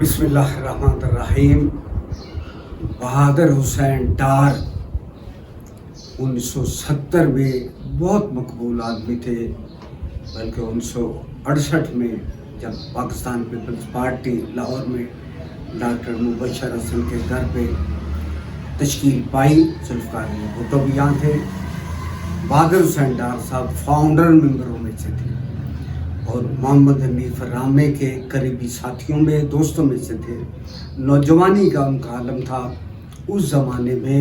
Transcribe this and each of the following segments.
بسم اللہ الرحمن الرحیم۔ بہادر حسین ڈار 1970 میں بہت مقبول آدمی تھے، بلکہ 1968 میں جب پاکستان پیپلز پارٹی لاہور میں ڈاکٹر مبشر حسن کے گھر پہ تشکیل پائی، ذوالفقار علی بھٹو بھی یہاں تھے۔ بہادر حسین ڈار صاحب فاؤنڈر ممبروں میں سے تھے اور محمد حنیف رامے کے قریبی ساتھیوں میں دوستوں میں سے تھے۔ نوجوانی کا ان کا عالم تھا۔ اس زمانے میں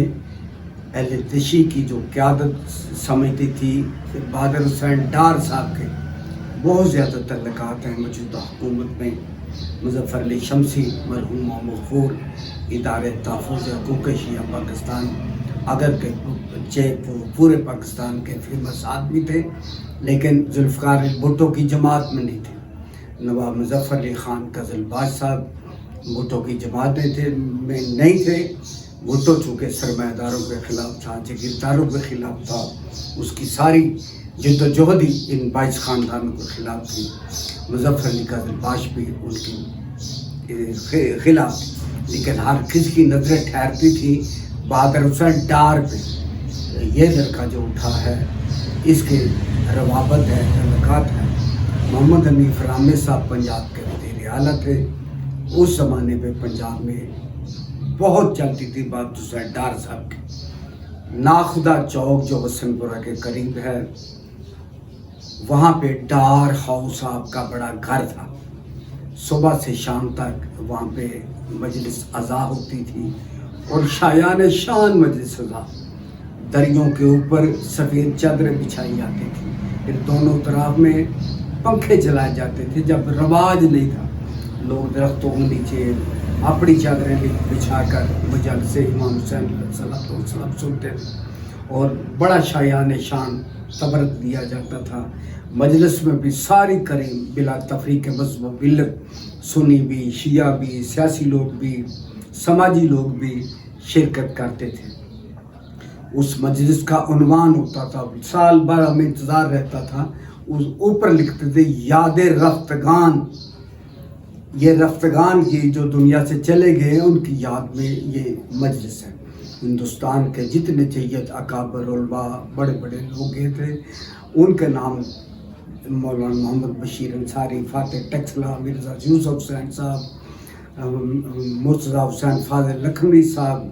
اہل تشیع کی جو قیادت سمجھتی تھی کہ بہادر حسین ڈار صاحب کے بہت زیادہ تعلقات ہیں موجودہ حکومت میں، مظفر علی شمسی مرحوم و مغفور ادارے تحفظ حقوق شیعہ پاکستان، اگر کہ پورے پاکستان کے فیمس آدمی تھے، لیکن ذوالفقار علی بھٹو کی جماعت میں نہیں تھے۔ نواب مظفر علی خان قزلباش صاحب بھٹو کی جماعت میں نہیں تھے۔ بھٹو چونکہ سرمایہ داروں کے خلاف تھا، جگیرداروں کے خلاف تھا، اس کی ساری جد و جہد ہی ان 22 خاندانوں کے خلاف تھی۔ مظفر علی قزلباش بھی ان کے خلاف تھی، لیکن ہر کسی کی نظریں ٹھہرتی تھی بہادر حسین ڈار پہ۔ یہ لڑکا جو اٹھا ہے، اس کے روابط ہے، تعلقات ہیں۔ محمد حنیف رامے صاحب پنجاب کے وزیر اعلیٰ تھے۔ اس زمانے میں پنجاب میں بہت چلتی تھی بہادر حسین ڈار صاحب کی۔ ناخدا چوک جو حسن پورہ کے قریب ہے، وہاں پہ ڈار ہاؤس صاحب کا بڑا گھر تھا۔ صبح سے شام تک وہاں پہ مجلس عزا ہوتی تھی اور شایان شان مجلس عزا، دریوں کے اوپر سفید چادریں بچھائی جاتی تھی، پھر دونوں طرف میں پنکھے چلائے جاتے تھے۔ جب رواج نہیں تھا، لوگ درختوں کے نیچے اپنی چادریں بچھا کر مجلس امام حسین علیہ السلام سنتے تھے اور بڑا شایان شان تبرک دیا جاتا تھا۔ مجلس میں بھی ساری کریم بلا تفریق مذہب و ملت، سنی بھی، شیعہ بھی، سیاسی لوگ بھی، سماجی لوگ بھی شرکت کرتے تھے۔ اس مجلس کا عنوان ہوتا تھا، سال بھر ہمیں انتظار رہتا تھا، اس اوپر لکھتے تھے یاد رفتگان۔ یہ رفتگان کی جو دنیا سے چلے گئے ہیں، ان کی یاد میں یہ مجلس ہے۔ ہندوستان کے جتنے جید اکابر علماء، بڑے بڑے لوگ گئے تھے، ان کے نام مولانا محمد بشیر انصاری، فاتح ٹیکسلا، مرزا یوسف حسین صاحب، مرتضیٰ حسین فاضل لکھنوی صاحب،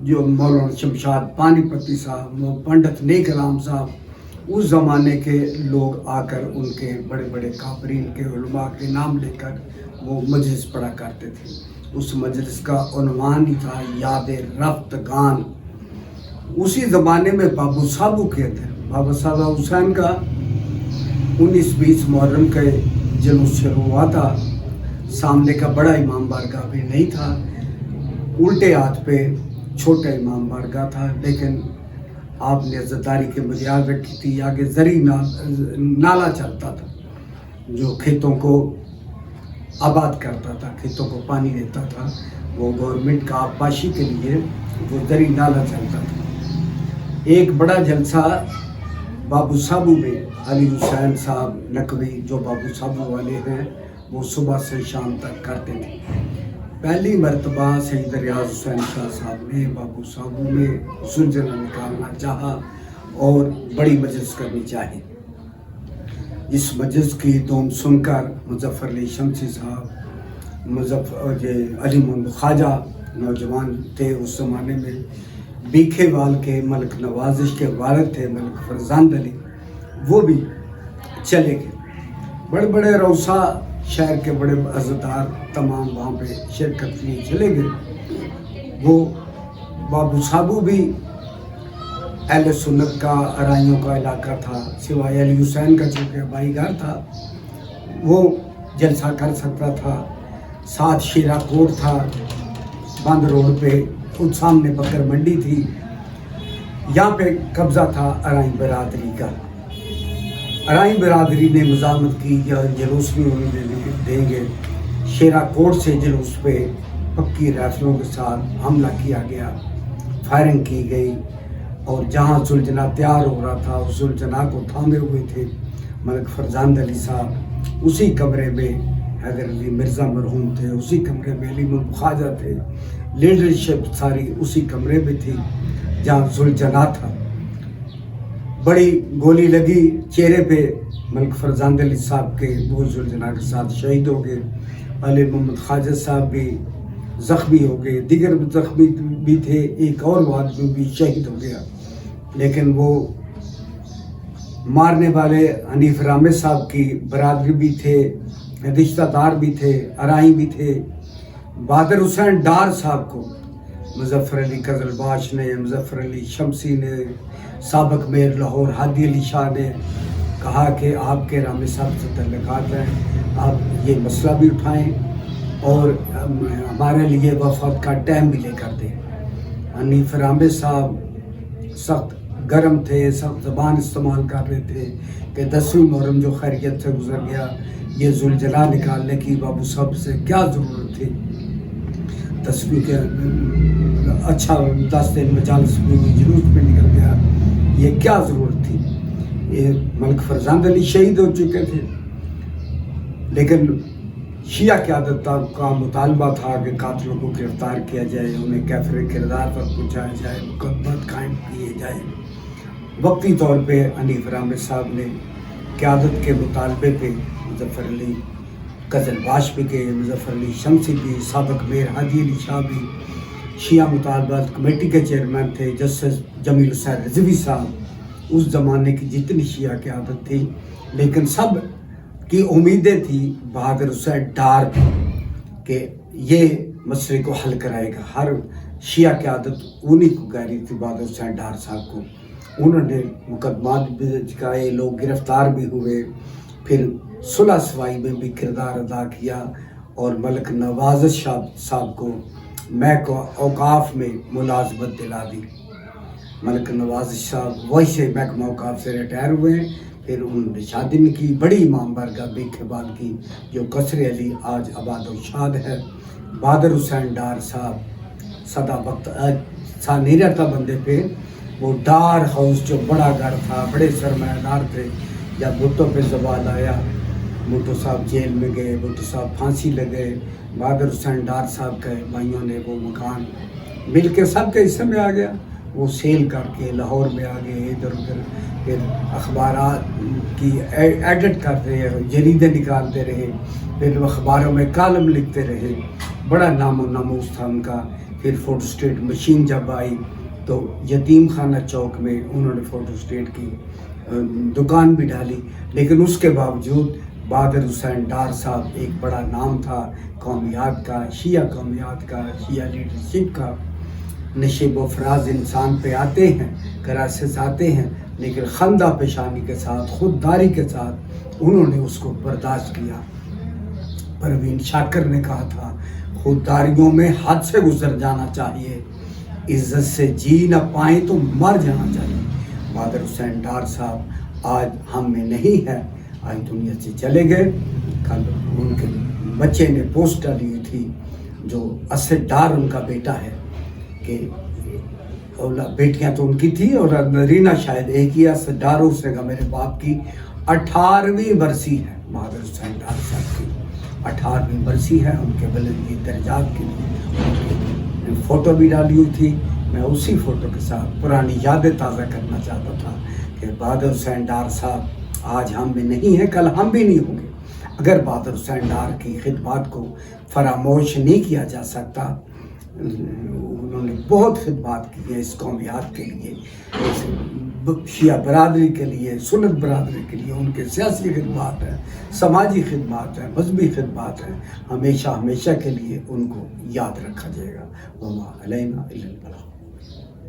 جو مولانا شمشاد پانی پتی صاحب، پنڈت نیک رام صاحب، اس زمانے کے لوگ آ کر ان کے بڑے بڑے کابرین کے علماء کے نام لے کر وہ مجلس پڑھا کرتے تھے۔ اس مجلس کا عنوان ہی تھا یاد رفتگان۔ اسی زمانے میں بابو صابو کے تھے، بابا صاحب حسین کا 19-20 محرم کے جلوس شروع ہوا تھا۔ سامنے کا بڑا امام بارگاہ بھی نہیں تھا، الٹے ہاتھ پہ چھوٹا امام بارگاہ تھا، لیکن آپ نے عزتداری کے بنیاد رکھی تھی۔ آگے زرعی نالا چلتا تھا جو کھیتوں کو آباد کرتا تھا، کھیتوں کو پانی دیتا تھا، وہ گورنمنٹ کا آبپاشی کے لیے وہ زرعی نالا چلتا تھا۔ ایک بڑا جلسہ بابو صابو میں علی حسین صاحب نقوی، جو بابو صابو والے ہیں، وہ صبح سے شام تک کرتے تھے۔ پہلی مرتبہ سید ریاض حسین شاہ صاحب نے بابو صابو میں زلزلہ نکالنا چاہا اور بڑی مجلس کرنی چاہی۔ اس مجلس کی دوم سن کر مظفر علی شمسی صاحب، علی محمد خواجہ نوجوان تھے اس زمانے میں، بیکھے وال کے ملک نوازش کے والد تھے ملک فرزند علی، وہ بھی چلے گئے۔ بڑے بڑے روسا شہر کے بڑے عزتدار تمام وہاں پہ شرکت لیے چلے گئے۔ وہ بابو صابو بھی اہل سنت کا، ارائیوں کا علاقہ تھا، سوائے علی حسین کا چونکہ بھائی گھر تھا، وہ جلسہ کر سکتا تھا۔ ساتھ شیرا کوٹ تھا بند روڈ پہ، خود سامنے بکر منڈی تھی، یہاں پہ قبضہ تھا ارائی برادری کا۔ ارائی برادری نے مزاحمت کی، جلوس بھی ہونے دیں گے۔ شیرا کوٹ سے جلوس پہ پکی رائفلوں کے ساتھ حملہ کیا گیا، فائرنگ کی گئی، اور جہاں زلجنہ تیار ہو رہا تھا، اس زلجنہ کو تھامے ہوئے تھے ملک فرزند علی صاحب۔ اسی کمرے میں حیدر علی مرزا مرحوم تھے اسی کمرے میں، علی محمد خواجہ تھے، لیڈرشپ ساری اسی کمرے میں تھی جہاں ذوالجناح تھا۔ بڑی گولی لگی چہرے پہ ملک فرزند علی صاحب کے، وہ ذوالجناح کے ساتھ شہید ہو گئے۔ علی محمد خواجہ صاحب بھی زخمی ہو گئے، دیگر زخمی بھی تھے، ایک اور آدمی بھی شہید ہو گیا۔ لیکن وہ مارنے والے حنیف رامے صاحب کی برادری بھی تھے، رشتہ دار بھی تھے، ارائی بھی تھے۔ بہادر حسین ڈار صاحب کو مظفر علی قزلباش نے، مظفر علی شمسی نے، سابق میئر لاہور ہادی علی شاہ نے کہا کہ آپ کے رامے صاحب سے تعلقات ہیں، آپ یہ مسئلہ بھی اٹھائیں اور ہمارے لیے وفد کا ٹائم بھی لے کر دیں۔ حنیف رامے صاحب سخت گرم تھے، سخت زبان استعمال کر رہے تھے کہ 10ویں محرم جو خیریت سے گزر گیا، یہ ذوالجلال نکالنے کی بابو صاحب سے کیا ضرورت تھی؟ 10ویں کے اچھا 10 دن مجالس میں جلوس میں نکل گیا، یہ کیا ضرورت تھی؟ یہ ملک فرزند علی شہید ہو چکے تھے، لیکن شیعہ قیادت کا مطالبہ تھا کہ قاتلوں کو گرفتار کیا جائے، انہیں کیفر کردار پر پہنچایا جائے، مقدمات قائم کیے جائے۔ وقتی طور پہ حنیف رامے صاحب نے قیادت کے مطالبے پہ مظفر علی قزلباش بھی گئے، مظفر علی شمسی بھی، سابق میئر ہادی علی شاہ بھی، شیعہ مطالبات کمیٹی کے چیئرمین تھے جسٹس جمیل حسین رضوی صاحب، اس زمانے کی جتنی شیعہ قیادت تھی، لیکن سب کی امیدیں تھی بہادر حسین ڈار کہ یہ مسئلے کو حل کرائے گا۔ ہر شیعہ قیادت انہیں کو کہہ رہی تھی بہادر حسین ڈار صاحب کو۔ انہوں نے مقدمات بھی چکائے، لوگ گرفتار بھی ہوئے، پھر صلح سوائی میں بھی کردار ادا کیا اور ملک نواز شاہ صاحب کو محکمہ اوقاف میں ملازمت دلا دی۔ ملک نواز صاحب وہی سے محکمہ اوقاف سے ریٹائر ہوئے ہیں، پھر انہوں نے شادی نہیں کی، بڑی امام بارگاہ بیکھبال کی جو قصر علی آج آباد و شاد ہے۔ بہادر حسین ڈار صاحب سدا وقت سا نہیں رہتا بندے پہ، وہ ڈار ہاؤس جو بڑا گھر تھا، بڑے سرمایہ دار تھے، جب بھٹو پہ زوال آیا، بھٹو صاحب جیل میں گئے، بھٹو صاحب پھانسی لگے، بہادر حسین ڈار صاحب کے بھائیوں نے وہ مکان مل کے سب کے حصے میں آ گیا، وہ سیل کر کے لاہور میں آ گئے، ادھر ادھر پھر اخبارات کی ایڈٹ کرتے رہے، جریدے نکالتے رہے، پھر اخباروں میں کالم لکھتے رہے، بڑا نام و ناموس تھا ان کا۔ پھر فوٹو اسٹیٹ مشین جب آئی تو یتیم خانہ چوک میں انہوں نے فوٹو اسٹیٹ کی دکان بھی ڈالی، لیکن اس کے باوجود بہادر حسین ڈار صاحب ایک بڑا نام تھا قومیات کا، شیعہ قومیات کا، شیعہ لیڈرشپ کا۔ نشیب و فراز انسان پہ آتے ہیں، کرائسس آتے ہیں، لیکن خندہ پیشانی کے ساتھ، خودداری کے ساتھ انہوں نے اس کو برداشت کیا۔ پروین شاکر نے کہا تھا خودداریوں میں حد سے گزر جانا چاہیے، عزت سے جی نہ پائیں تو مر جانا چاہیے۔ بہادر حسین ڈار صاحب آج ہم میں نہیں ہے، آج دنیا سے چلے گئے۔ کل ان کے بچے نے پوسٹ ڈالی ہوئی تھی، جو اسد ڈار ان کا بیٹا ہے، کہ بیٹیاں تو ان کی تھی اور نرینہ شاید ایک ہی، اسد ڈار اس نے کہا میرے باپ کی 18ویں برسی ہے، بہادر حسین ڈار صاحب کی 18ویں برسی ہے۔ ان کے بلندی درجات کے لیے فوٹو بھی ڈالی ہوئی تھی، میں اسی فوٹو کے ساتھ پرانی یادیں تازہ کرنا چاہتا تھا کہ بہادر حسین ڈار صاحب آج ہم میں نہیں ہیں، کل ہم بھی نہیں ہوں گے۔ اگر بہادر حسین ڈار کی خدمات کو فراموش نہیں کیا جا سکتا، انہوں نے بہت خدمات کی ہیں اس قومیات کے لیے، شیعہ برادری کے لیے، سنت برادری کے لیے، ان کے سیاسی خدمات ہیں، سماجی خدمات ہیں، مذہبی خدمات ہیں، ہمیشہ ہمیشہ کے لیے ان کو یاد رکھا جائے گا۔ وما علینا الا البلاغ۔